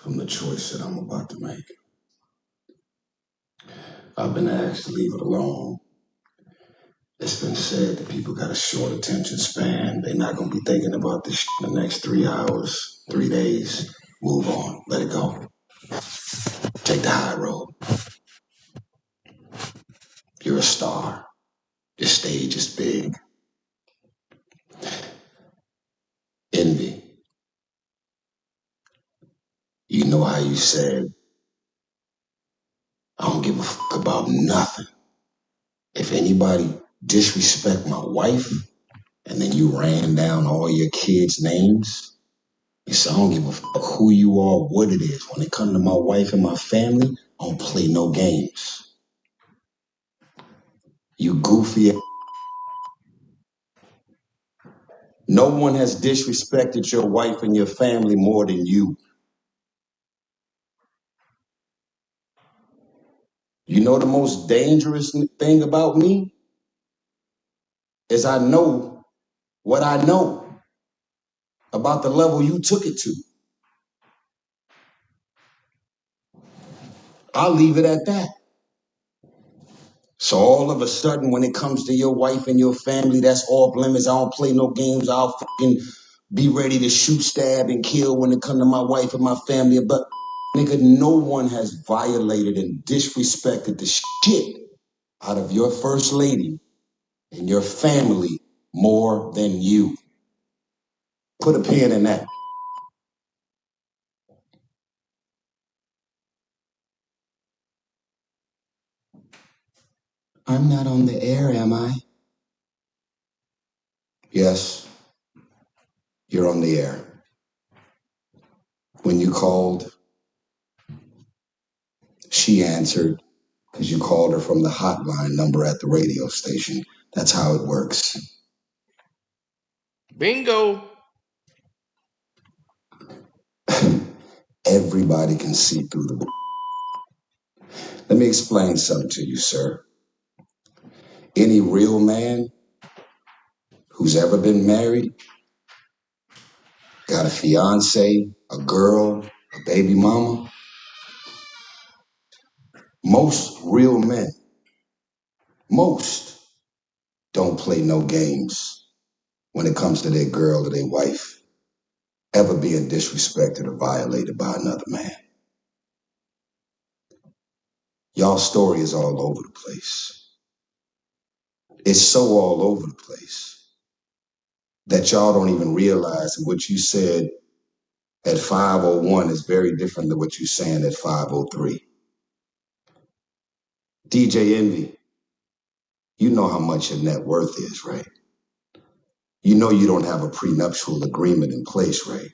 from the choice that I'm about to make. I've been asked to leave it alone. It's been said that people got a short attention span. They're not going to be thinking about this in the next 3 hours, 3 days. Move on. Let it go. Take the high road. You're a star. Your stage is big. Envy. You know how you said, I don't give a fuck about nothing. If anybody disrespect my wife, and then you ran down all your kids' names, you said, I don't give a fuck who you are, what it is. When it comes to my wife and my family, I don't play no games. You goofy. No one has disrespected your wife and your family more than you. You know the most dangerous thing about me is I know what I know about the level you took it to. I'll leave it at that. So all of a sudden, when it comes to your wife and your family, that's all blemish. I don't play no games. I'll fucking be ready to shoot, stab, and kill when it comes to my wife and my family. But nigga, no one has violated and disrespected the shit out of your first lady and your family more than you. Put a pin in that. I'm not on the air, am I? Yes, you're on the air. When you called, she answered because you called her from the hotline number at the radio station. That's how it works. Bingo. Everybody can see through the. Let me explain something to you, sir. Any real man who's ever been married, got a fiance, a girl, a baby mama, most real men, most don't play no games when it comes to their girl or their wife ever being disrespected or violated by another man. Y'all story is all over the place. It's so all over the place that y'all don't even realize that what you said at 501 is very different than what you're saying at 503. DJ Envy, you know how much your net worth is, right? You know you don't have a prenuptial agreement in place, right?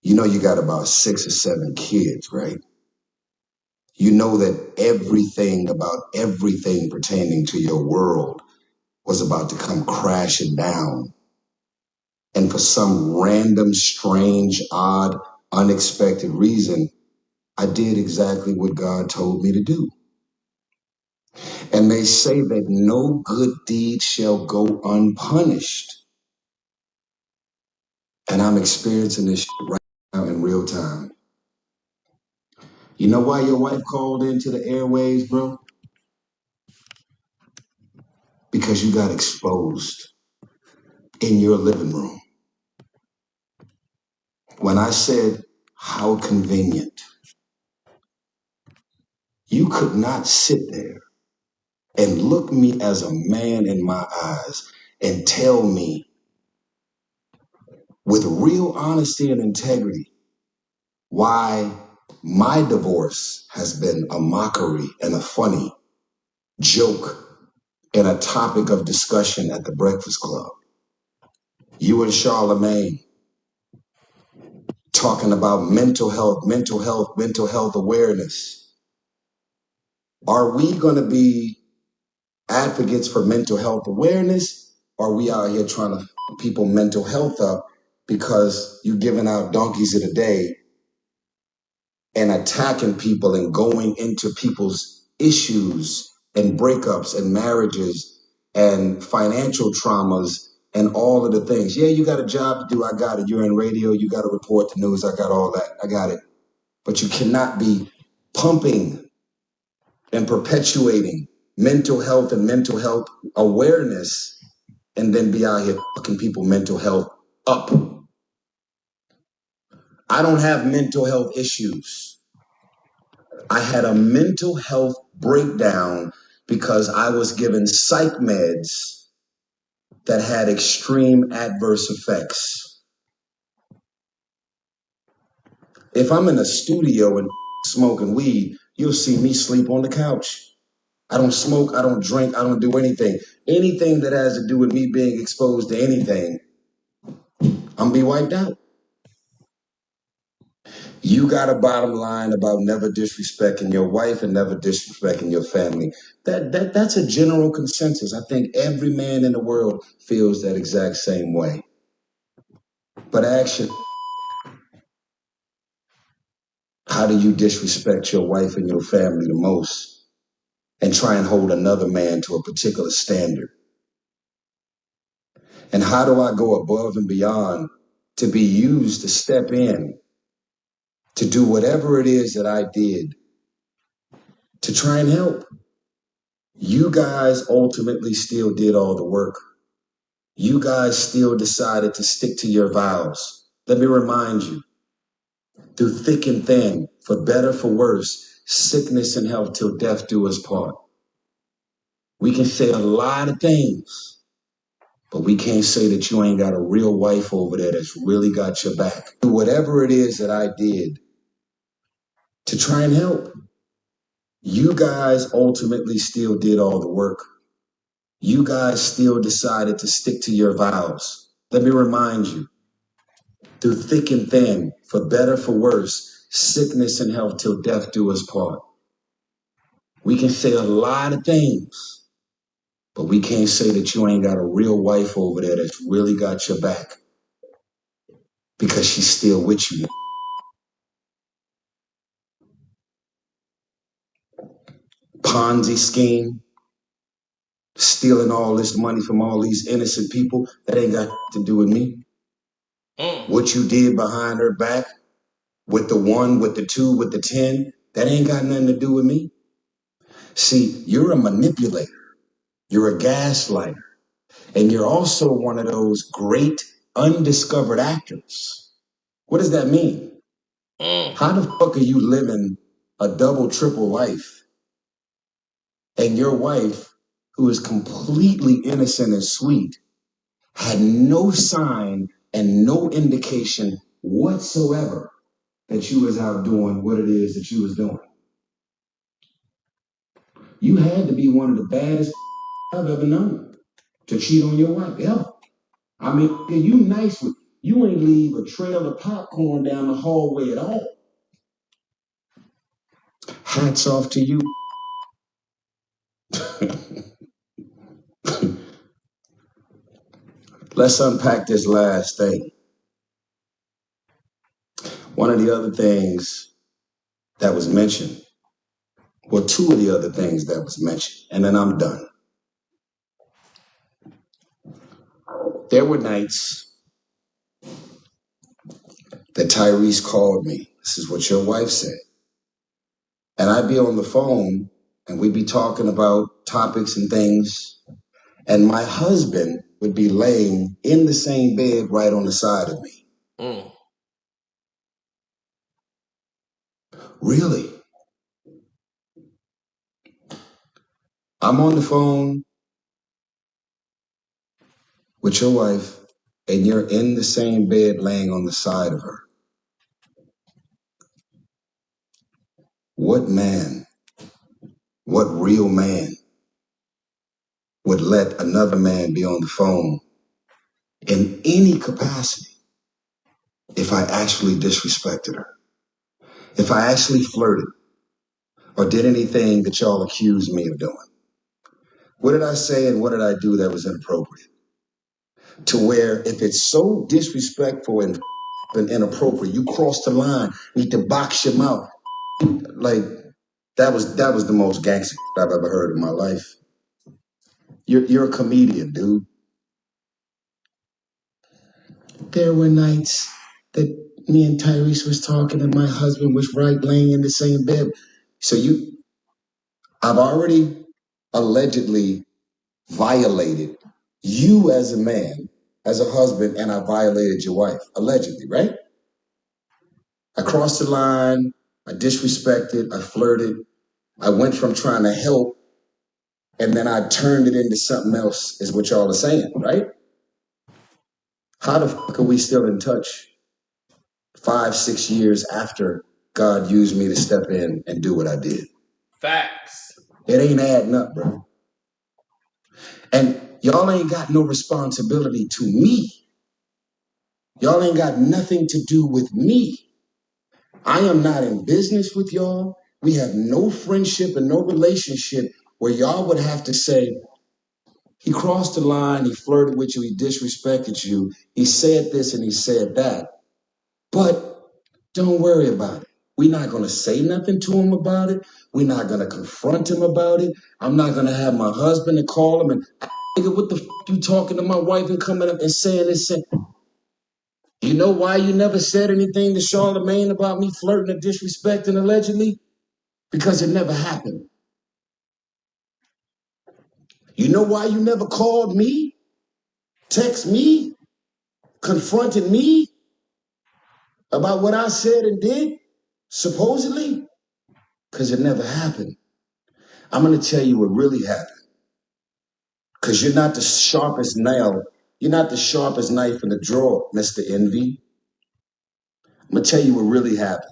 You know you got about 6 or 7 kids, right? You know that everything about everything pertaining to your world was about to come crashing down. And for some random, strange, odd, unexpected reason, I did exactly what God told me to do. And they say that no good deed shall go unpunished. And I'm experiencing this shit right now in real time. You know why your wife called into the airwaves, bro? Because you got exposed in your living room. When I said, how convenient, you could not sit there and look me as a man in my eyes and tell me with real honesty and integrity why my divorce has been a mockery and a funny joke and a topic of discussion at the Breakfast Club. You and Charlemagne talking about mental health, mental health, mental health awareness. Are we going to be advocates for mental health awareness? Or are we out here trying to people mental health up because you giving out donkeys of the day and attacking people and going into people's issues and breakups and marriages and financial traumas and all of the things. Yeah, you got a job to do. I got it. You're in radio. You got to report the news. I got all that. I got it. But you cannot be pumping and perpetuating mental health and mental health awareness and then be out here fucking people mental health up. I don't have mental health issues. I had a mental health breakdown because I was given psych meds that had extreme adverse effects. If I'm in a studio and smoking weed, you'll see me sleep on the couch. I don't smoke, I don't drink, I don't do anything. Anything that has to do with me being exposed to anything, I'm gonna be wiped out. You got a bottom line about never disrespecting your wife and never disrespecting your family. That's a general consensus. I think every man in the world feels that exact same way. But action, how do you disrespect your wife and your family the most and try and hold another man to a particular standard? And how do I go above and beyond to be used to step in to do whatever it is that I did to try and help? You guys ultimately still did all the work. You guys still decided to stick to your vows. Let me remind you, through thick and thin, for better, for worse, sickness and health till death do us part. We can say a lot of things, but we can't say that you ain't got a real wife over there that's really got your back. Do whatever it is that I did to try and help. You guys ultimately still did all the work. You guys still decided to stick to your vows. Let me remind you, through thick and thin, for better, for worse, sickness and health till death do us part. We can say a lot of things, but we can't say that you ain't got a real wife over there that's really got your back because she's still with you. Ponzi scheme, stealing all this money from all these innocent people, that ain't got to do with me. What you did behind her back, with the 1, with the 2, with the 10, that ain't got nothing to do with me. See, you're a manipulator. You're a gaslighter. And you're also one of those great undiscovered actors. What does that mean? How the fuck are you living a double, triple life and your wife, who is completely innocent and sweet, had no sign and no indication whatsoever that you was out doing what it is that you was doing? You had to be one of the baddest I've ever known to cheat on your wife. Yeah. I mean, you nice with you ain't leave a trail of popcorn down the hallway at all. Hats off to you. Let's unpack this last thing. One of the other things that was mentioned, well, two of the other things that was mentioned, and then I'm done. There were nights that Tyrese called me. This is what your wife said. And I'd be on the phone and we'd be talking about topics and things. And my husband would be laying in the same bed right on the side of me. Really? I'm on the phone with your wife and you're in the same bed laying on the side of her. What man, what real man would let another man be on the phone in any capacity if I actually disrespected her? If I actually flirted or did anything that y'all accused me of doing? What did I say and what did I do that was inappropriate? To where if it's so disrespectful and inappropriate, you cross the line, need to box your mouth. Like that was the most gangster I've ever heard in my life. You're a comedian, dude. There were nights that me and Tyrese was talking and my husband was right laying in the same bed. So I've already allegedly violated you as a man, as a husband, and I violated your wife, allegedly, right? I crossed the line, I disrespected, I flirted, I went from trying to help, and then I turned it into something else, is what y'all are saying, right? How the fuck are we still in touch 5, 6 years after God used me to step in and do what I did? Facts. It ain't adding up, bro. And y'all ain't got no responsibility to me. Y'all ain't got nothing to do with me. I am not in business with y'all. We have no friendship and no relationship where y'all would have to say, he crossed the line, he flirted with you, he disrespected you, he said this and he said that. But don't worry about it. We're not going to say nothing to him about it. We're not going to confront him about it. I'm not going to have my husband to call him and, nigga, what the you talking to my wife and coming up and saying this? You know why you never said anything to Charlamagne about me flirting or disrespecting allegedly? Because it never happened. You know why you never called me, text me, confronted me about what I said and did, supposedly? Because it never happened. I'm going to tell you what really happened. Because you're not the sharpest nail. You're not the sharpest knife in the drawer, Mr. Envy. I'm going to tell you what really happened.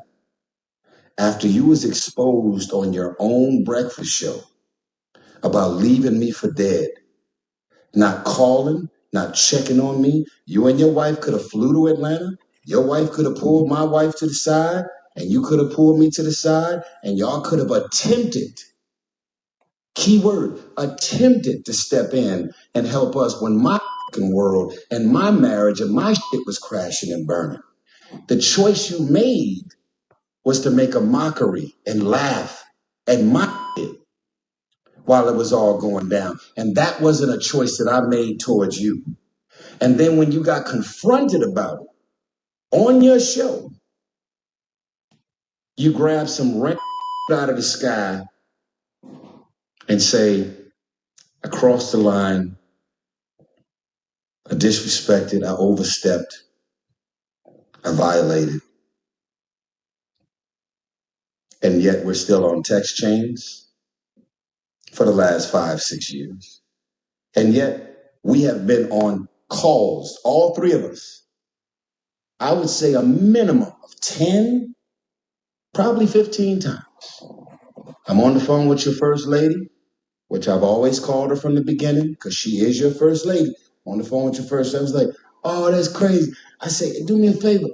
After you was exposed on your own breakfast show about leaving me for dead, not calling, not checking on me. You and your wife could have flew to Atlanta. Your wife could have pulled my wife to the side, and you could have pulled me to the side, and y'all could have attempted, keyword, attempted to step in and help us when my world and my marriage and my shit was crashing and burning. The choice you made was to make a mockery and laugh at my shit while it was all going down. And that wasn't a choice that I made towards you. And then when you got confronted about it on your show, you grab some rent out of the sky and say, I crossed the line, I disrespected, I overstepped, I violated. And yet we're still on text chains for the last 5, 6 years. And yet we have been on calls, all three of us. I would say a minimum of 10, probably 15 times. I'm on the phone with your first lady, which I've always called her from the beginning because she is your first lady. On the phone with your first, I was like, "Oh, that's crazy." I say, "Do me a favor.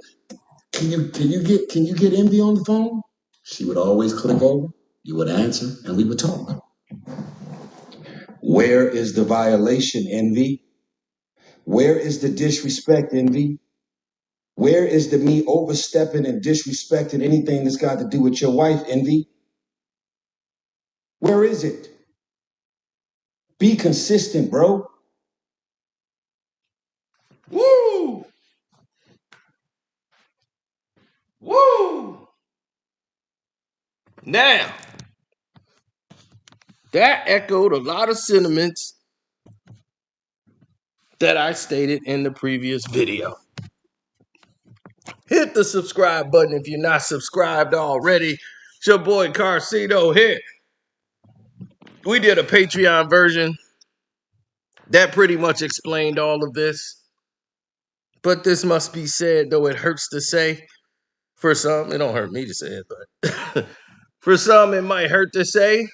Can you get Envy on the phone?" She would always click over. You would answer, and we would talk. Where is the violation, Envy? Where is the disrespect, Envy? Where is the me overstepping and disrespecting anything that's got to do with your wife, Envy? Where is it? Be consistent, bro. Woo! Woo! Now, that echoed a lot of sentiments that I stated in the previous video. Hit the subscribe button if you're not subscribed already. It's your boy Carcito here. We did a Patreon version that pretty much explained all of this. But this must be said, though it hurts to say. For some, it don't hurt me to say it, but for some, it might hurt to say.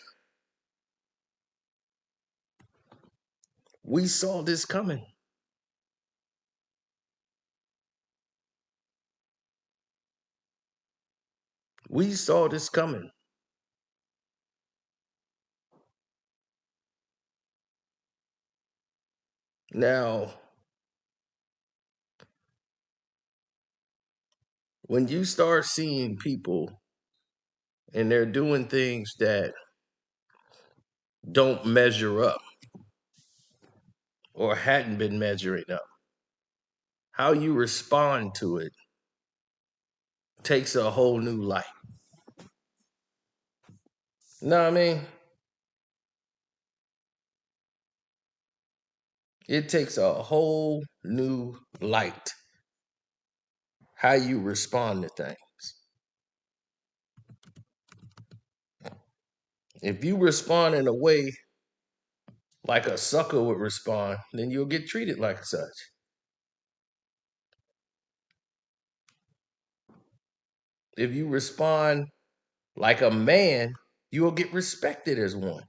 We saw this coming. We saw this coming. Now, when you start seeing people and they're doing things that don't measure up or hadn't been measuring up, how you respond to it takes a whole new light. You know what I mean? It takes a whole new light how you respond to things. If you respond in a way like a sucker would respond, then you'll get treated like such. If you respond like a man, you will get respected as one.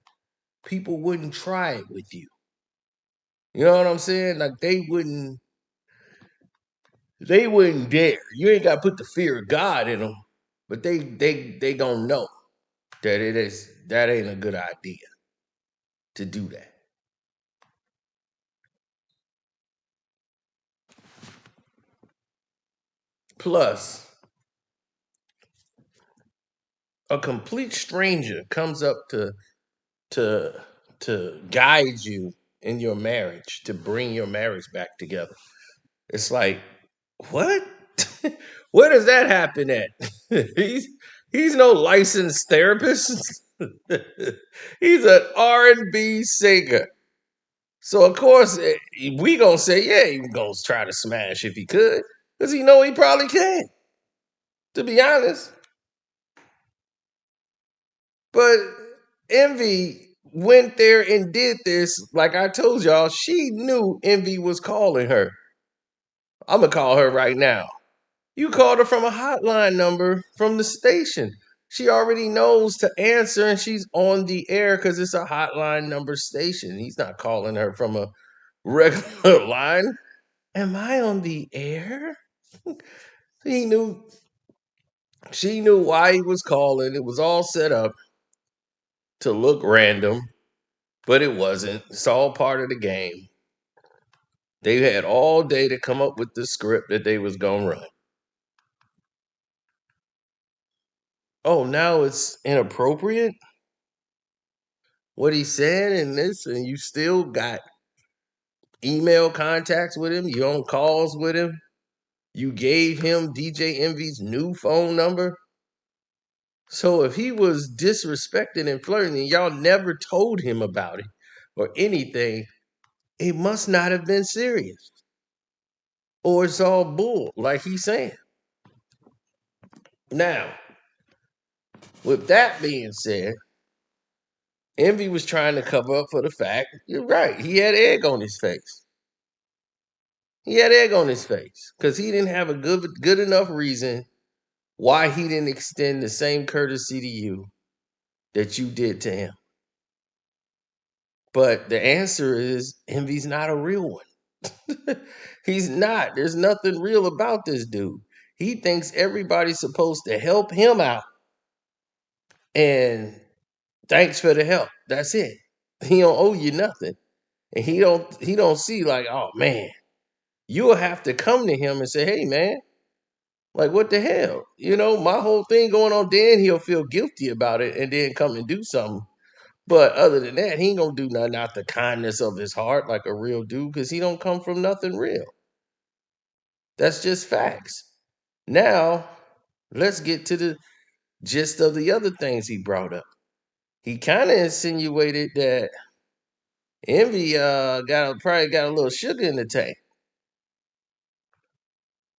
People wouldn't try it with you. You know what I'm saying? Like they wouldn't dare. You ain't got to put the fear of God in them, but they gonna know that ain't a good idea to do that. Plus, a complete stranger comes up to to guide you in your marriage, to bring your marriage back together. It's like, what? Where does that happen at? He's no licensed therapist. He's an R&B singer. So of course we gonna say, yeah, he gonna try to smash if he could, because he know he probably can. To be honest, but Envy went there and did this. Like I told y'all, she knew Envy was calling her. I'm gonna call her right now. You called her from a hotline number from the station. She already knows to answer and she's on the air because it's a hotline number station. He's not calling her from a regular line. Am I on the air? He knew she knew why he was calling. It was all set up to look random, but it wasn't. It's all part of the game. They had all day to come up with the script that they was gonna run. Oh, now it's inappropriate what he said and this, and you still got email contacts with him. You on calls with him. You gave him DJ Envy's new phone number. So if he was disrespecting and flirting and y'all never told him about it or anything, it must not have been serious. Or it's all bull, like he's saying. Now, with that being said, Envy was trying to cover up for the fact, you're right, he had egg on his face. He had egg on his face because he didn't have a good enough reason why he didn't extend the same courtesy to you that you did to him. But the answer is Envy's not a real one. He's not. There's nothing real about this dude. He thinks everybody's supposed to help him out. And thanks for the help. That's it. He don't owe you nothing. And he don't see like, oh man, you'll have to come to him and say, hey man, like what the hell? You know, my whole thing going on, then he'll feel guilty about it and then come and do something. But other than that, he ain't gonna do nothing out the kindness of his heart like a real dude, because he don't come from nothing real. That's just facts. Now, let's get to the gist of the other things he brought up. He kind of insinuated that Envy probably got a little sugar in the tank.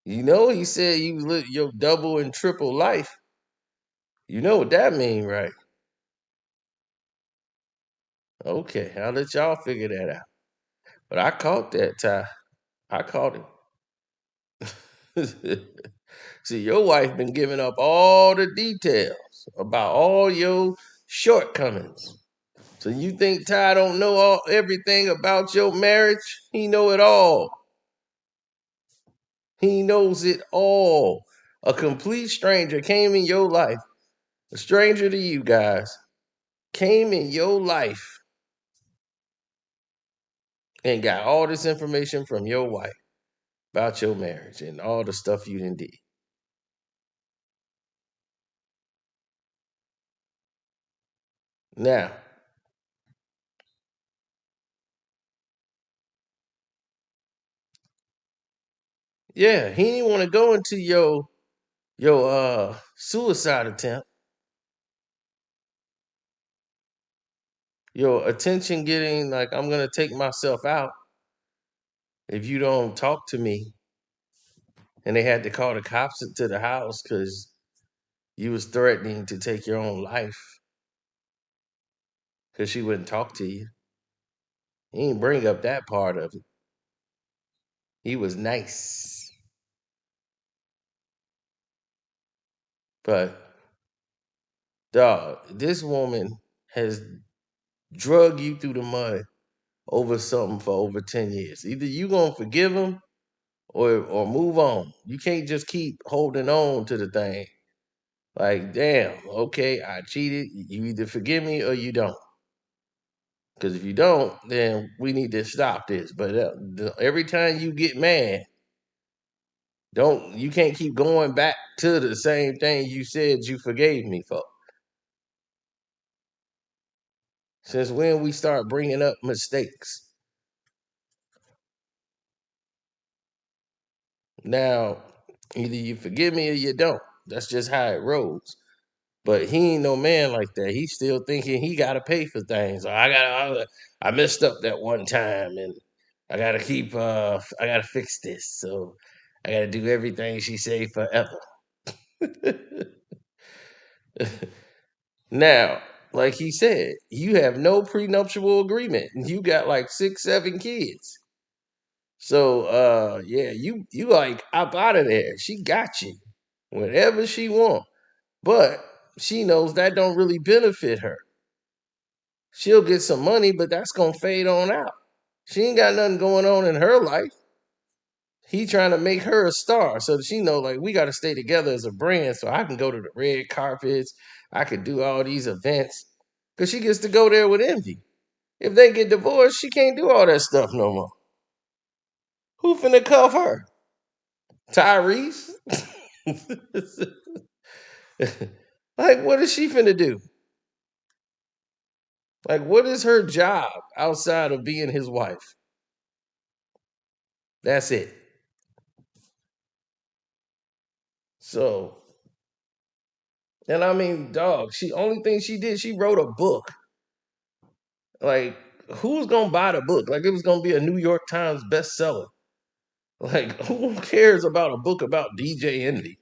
You know, he said you live your double and triple life. You know what that mean, right? Okay, I'll let y'all figure that out. But I caught that, Ty. I caught it. See, your wife been giving up all the details about all your shortcomings. So you think Ty don't know everything about your marriage? He know it all. He knows it all. A complete stranger came in your life, a stranger to you guys, came in your life and got all this information from your wife about your marriage and all the stuff you done did. Now, yeah, he didn't want to go into your Your suicide attempt, your attention getting like I'm gonna take myself out if you don't talk to me, and they had to call the cops to the house because you was threatening to take your own life because she wouldn't talk to you. He didn't bring up that part of it. He was nice, but dog, this woman has drug you through the mud over something for over 10 years. Either you gonna forgive him or move on. You can't just keep holding on to the thing. Like, damn, okay, I cheated. You either forgive me or you don't. Because if you don't, then we need to stop this. But every time you get mad, don't you can't keep going back to the same thing you said you forgave me for. Since when we start bringing up mistakes? Now, either you forgive me or you don't. That's just how it rolls. But he ain't no man like that. He's still thinking he got to pay for things. I messed up that one time, and I got to keep. I got to fix this. So I got to do everything she say forever. Now, like he said, you have no prenuptial agreement, and you got like 6, 7 kids. So yeah, you like up out of there. She got you whatever she want, but she knows that don't really benefit her. She'll get some money, but that's gonna fade on out. She ain't got nothing going on in her life. He trying to make her a star, so she know like we got to stay together as a brand. So I can go to the red carpets, I could do all these events, cause she gets to go there with Envy. If they get divorced, she can't do all that stuff no more. Who finna cuff her? Tyrese? Like, what is she finna do? Like, what is her job outside of being his wife? That's it. So, and I mean, dog, she only thing she did, she wrote a book. Like, who's gonna buy the book? Like, it was gonna be a New York Times bestseller. Like, who cares about a book about DJ Envy?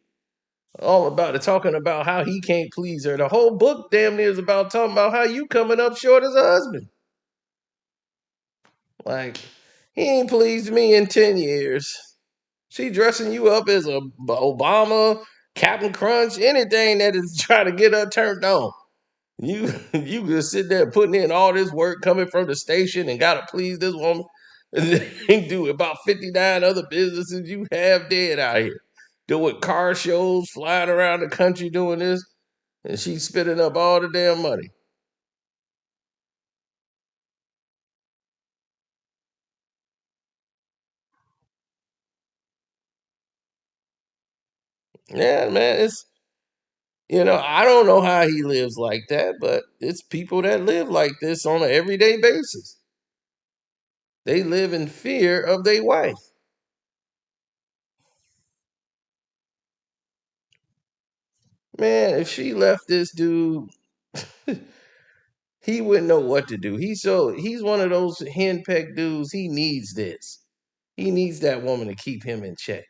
All about it, talking about how he can't please her. The whole book damn near is about talking about how you coming up short as a husband. Like, he ain't pleased me in 10 years. She dressing you up as a Obama, Captain Crunch, anything that is trying to get her turned on. You just sit there putting in all this work coming from the station and gotta please this woman. And then do about 59 other businesses you have dead out here. Doing car shows, flying around the country doing this, and she's spitting up all the damn money. Yeah, man, it's I don't know how he lives like that, but it's people that live like this on an everyday basis. They live in fear of their wife. Man, if she left this dude, he wouldn't know what to do. He's one of those henpecked dudes. He needs this. He needs that woman to keep him in check.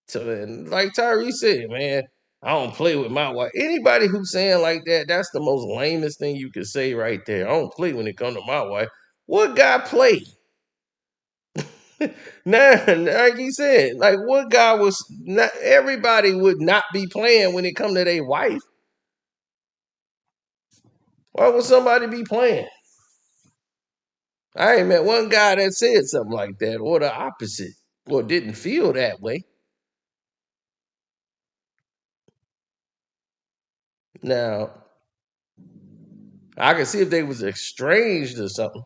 So then, like Tyrese said, man, I don't play with my wife. Anybody who's saying like that, that's the most lamest thing you could say right there. I don't play when it comes to my wife. What guy play? Nah, like he said, like what guy was not everybody would not be playing when it come to their wife. Why would somebody be playing? I ain't met one guy that said something like that, or the opposite, or didn't feel that way. Now, I can see if they was estranged or something,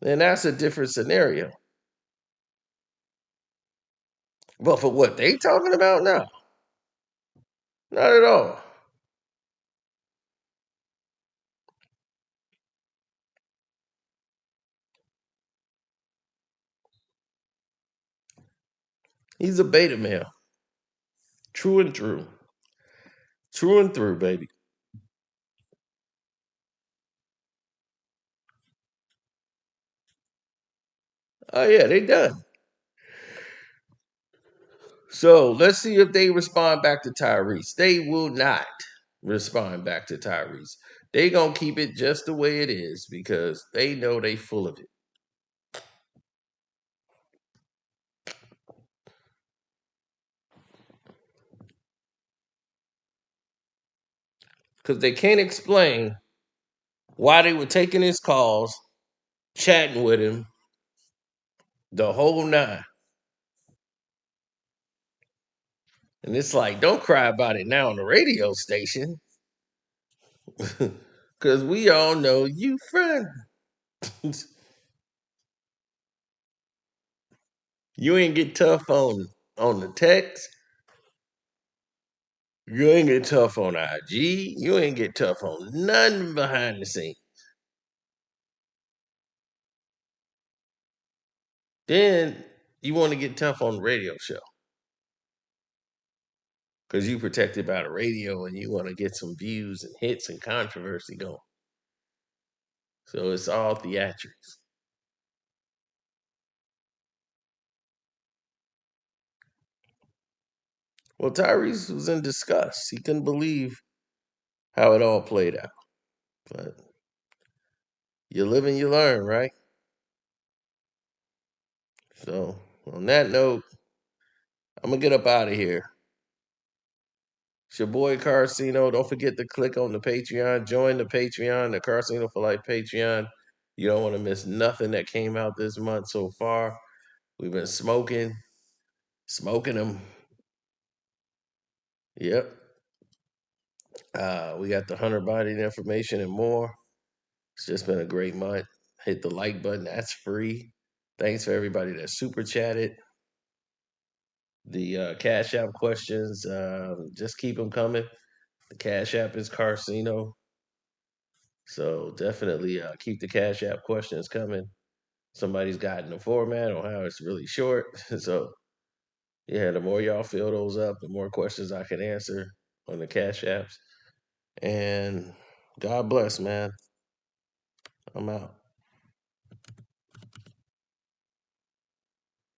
then that's a different scenario. But for what they talking about now, not at all. He's a beta male. True and true. True and through, baby. Oh yeah, they done. So let's see if they respond back to Tyrese. They will not respond back to Tyrese. They gonna keep it just the way it is because they know they full of it. Because they can't explain why they were taking his calls, chatting with him the whole nine. And it's like, don't cry about it now on the radio station. Because we all know you friend. You ain't get tough on the text. You ain't get tough on IG. You ain't get tough on nothing behind the scenes. Then you want to get tough on the radio show because you protected by the radio and you want to get some views and hits and controversy going. So it's all theatrics. Well, Tyrese was in disgust. He couldn't believe how it all played out. But you live and you learn, right? So on that note, I'm gonna get up out of here. It's your boy Carcino. Don't forget to click on the Patreon. Join the Patreon, the Carcino for Life Patreon. You don't want to miss nothing that came out this month so far. We've been smoking them. Yep. We got the Hunter Biden information and more. It's just been a great month. Hit the like button. That's free. Thanks for everybody that super chatted. The Cash App questions, just keep them coming. The Cash App is Carcino. So definitely keep the Cash App questions coming. Somebody's gotten the format on how it's really short. So yeah, the more y'all fill those up, the more questions I can answer on the Cash Apps. And God bless, man. I'm out.